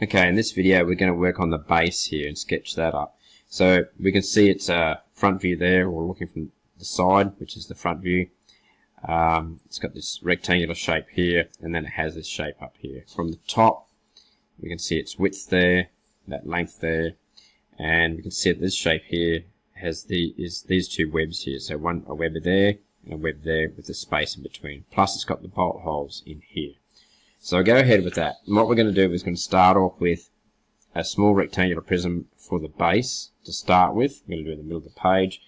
Okay, in this video we're going to work on the base here and sketch that up. So we can see it's a front view there, or looking from the side, which is the front view. It's got this rectangular shape here, and then it has this shape up here. From the top, we can see its width there, that length there, and we can see that this shape here has these two webs here. So a web there and a web there with the space in between. Plus it's got the bolt holes in here. So I'll go ahead with that. And what we're going to do is going to start off with a small rectangular prism for the base to start with. We're going to do it in the middle of the page,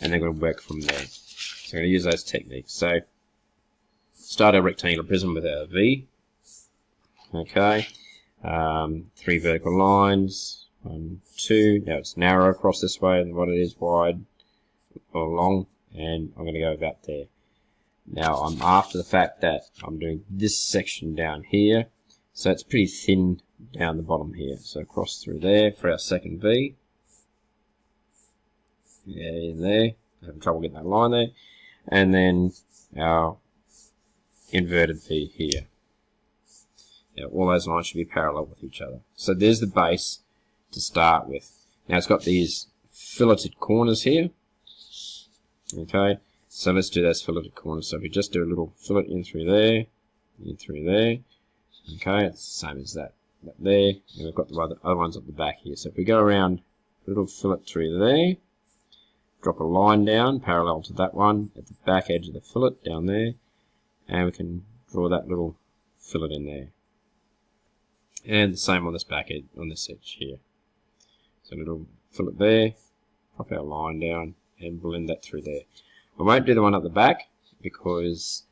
and then we're going to work from there. So I'm going to use those techniques. So start our rectangular prism with our V. Okay. 3 vertical lines. 1, 2. Now it's narrow across this way than what it is wide or long, and I'm going to go about there. Now I'm after the fact that I'm doing this section down here, so it's pretty thin down the bottom here. So across through there for our second V. Yeah, in there. I'm having trouble getting that line there. And then our inverted V here. Now all those lines should be parallel with each other. So there's the base to start with. Now it's got these filleted corners here. Okay. So let's do those filleted corners. So if we just do a little fillet in through there, okay, it's the same as that there, and we've got the other ones at the back here. So if we go around, a little fillet through there, drop a line down parallel to that one at the back edge of the fillet down there, and we can draw that little fillet in there. And the same on this back edge, on this edge here. So a little fillet there, drop our line down, and blend that through there. I won't do the one at the back because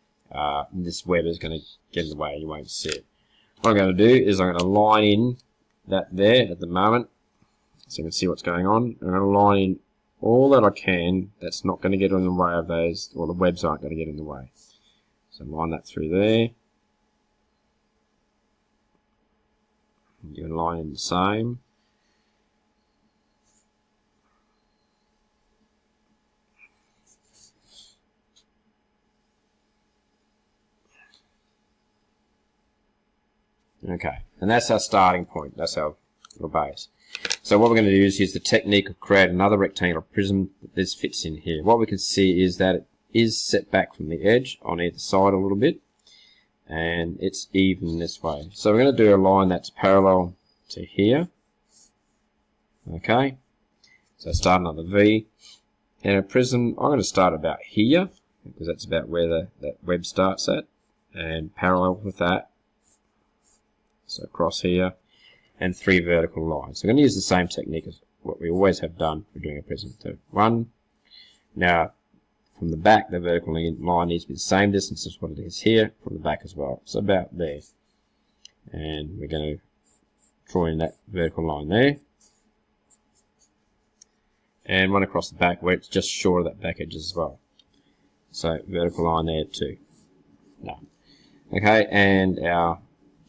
this web is going to get in the way and you won't see it. What I'm going to do is I'm going to line in that there at the moment so you can see what's going on. I'm going to line in all that I can that's not going to get in the way of those, or the webs aren't going to get in the way. So line that through there. You can line in the same. Okay, and that's our starting point. That's our little base. So what we're going to do is use the technique of create another rectangular prism that this fits in here. What we can see is that it is set back from the edge on either side a little bit, and it's even this way. So we're going to do a line that's parallel to here. Okay, so start another V. And a prism, I'm going to start about here, because that's about where that web starts at, and parallel with that. So across here, and 3 vertical lines. So I'm going to use the same technique as what we always have done for doing a prism. So 1. Now, from the back, the vertical line needs to be the same distance as what it is here, from the back as well. So about there. And we're going to draw in that vertical line there. And one across the back where it's just short of that back edge as well. So vertical line there too. No. Okay, and our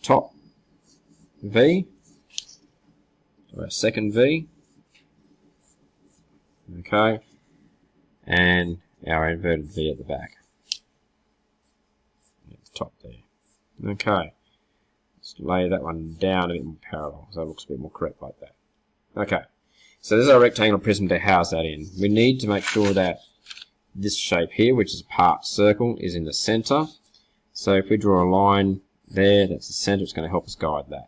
top V, or our second V, okay, and our inverted V at the back, at the top there. Okay, let's lay that one down a bit more parallel, so it looks a bit more correct like that. Okay, so this is our rectangular prism to house that in. We need to make sure that this shape here, which is a part circle, is in the center. So if we draw a line there, that's the center, it's going to help us guide that.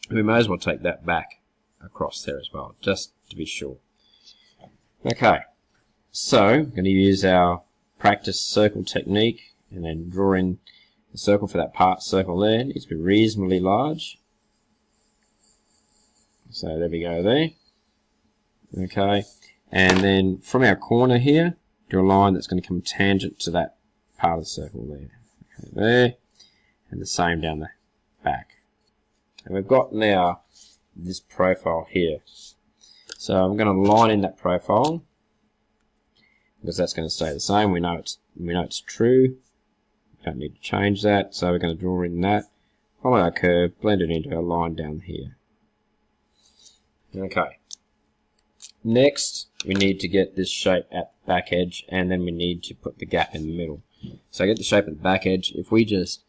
We may as well take that back across there as well, just to be sure. Okay, so I'm going to use our practice circle technique and then draw in the circle for that part circle there. It needs to be reasonably large. So there we go there. Okay, and then from our corner here, draw a line that's going to come tangent to that part of the circle there. Okay, there, and the same down the back. And we've got now this profile here. So I'm going to line in that profile because that's going to stay the same. We know it's true. Don't need to change that. So we're going to draw in that, follow our curve, blend it into our line down here. Okay. Next, we need to get this shape at the back edge, and then we need to put the gap in the middle. So I get the shape at the back edge. If we just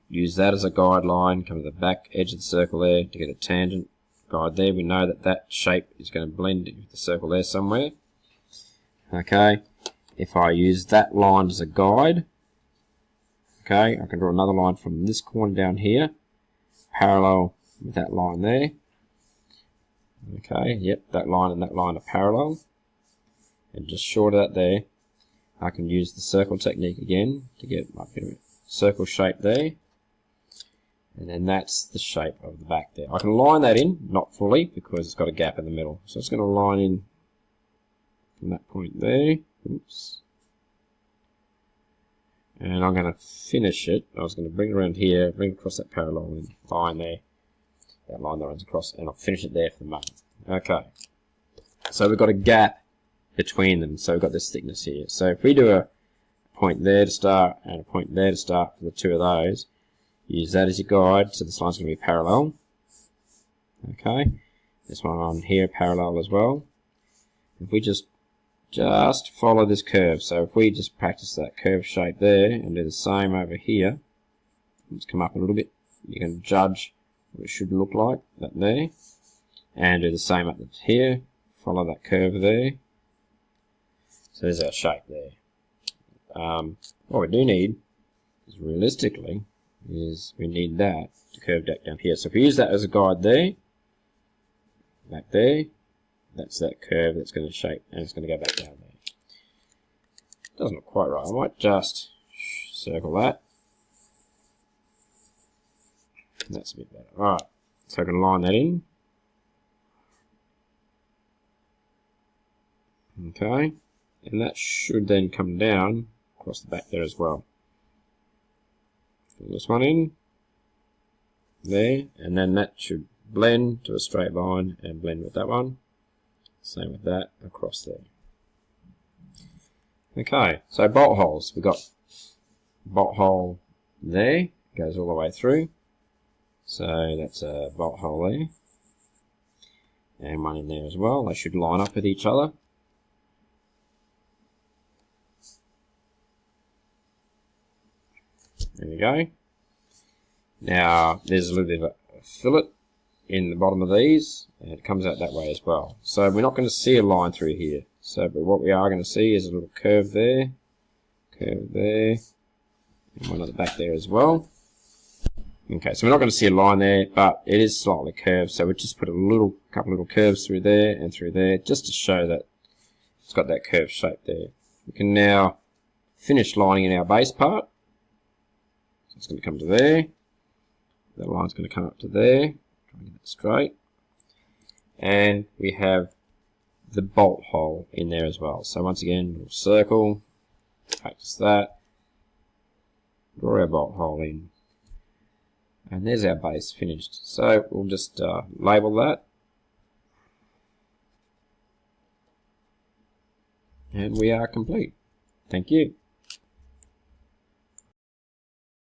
use that as a guideline, come to the back edge of the circle there to get a tangent guide there. We know that that shape is going to blend with the circle there somewhere. Okay, if I use that line as a guide, okay, I can draw another line from this corner down here, parallel with that line there. Okay, yep, that line and that line are parallel. And just short of that there, I can use the circle technique again to get my bit of a circle shape there. And then that's the shape of the back there. I can line that in, not fully, because it's got a gap in the middle. So it's going to line in from that point there. Oops. And I'm going to finish it. I was going to bring it around here, bring it across that parallel line there. That line that runs across, and I'll finish it there for the moment. Okay. So we've got a gap between them. So we've got this thickness here. So if we do a point there to start and a point there to start for the two of those, use that as your guide, so this line's going to be parallel. Okay, this one on here parallel as well. If we just follow this curve, so if we just practice that curve shape there and do the same over here, let's come up a little bit, you can judge what it should look like, that there, and do the same up here, follow that curve there. So there's our shape there. What we do need is realistically, we need that to curve back down here. So if we use that as a guide there, back there, that's that curve that's going to shape, and it's going to go back down there. Doesn't look quite right. I might just circle that. That's a bit better. Alright, so I can line that in. Okay, and that should then come down across the back there as well. Fill this one in there, and then that should blend to a straight line and blend with that one. Same with that across there. Okay, so bolt holes. We've got bolt hole there, goes all the way through. So that's a bolt hole there, and one in there as well. They should line up with each other. There we go. Now there's a little bit of a fillet in the bottom of these, and it comes out that way as well. So we're not going to see a line through here. So, but what we are going to see is a little curve there, and one at the back there as well. Okay, so we're not going to see a line there, but it is slightly curved. So we just put a couple little curves through there and through there, just to show that it's got that curved shape there. We can now finish lining in our base part. So it's going to come to there. That line's going to come up to there. Try and get that straight. And we have the bolt hole in there as well. So once again, we'll circle, practice that, draw our bolt hole in, and there's our base finished. So we'll just label that, and we are complete. Thank you.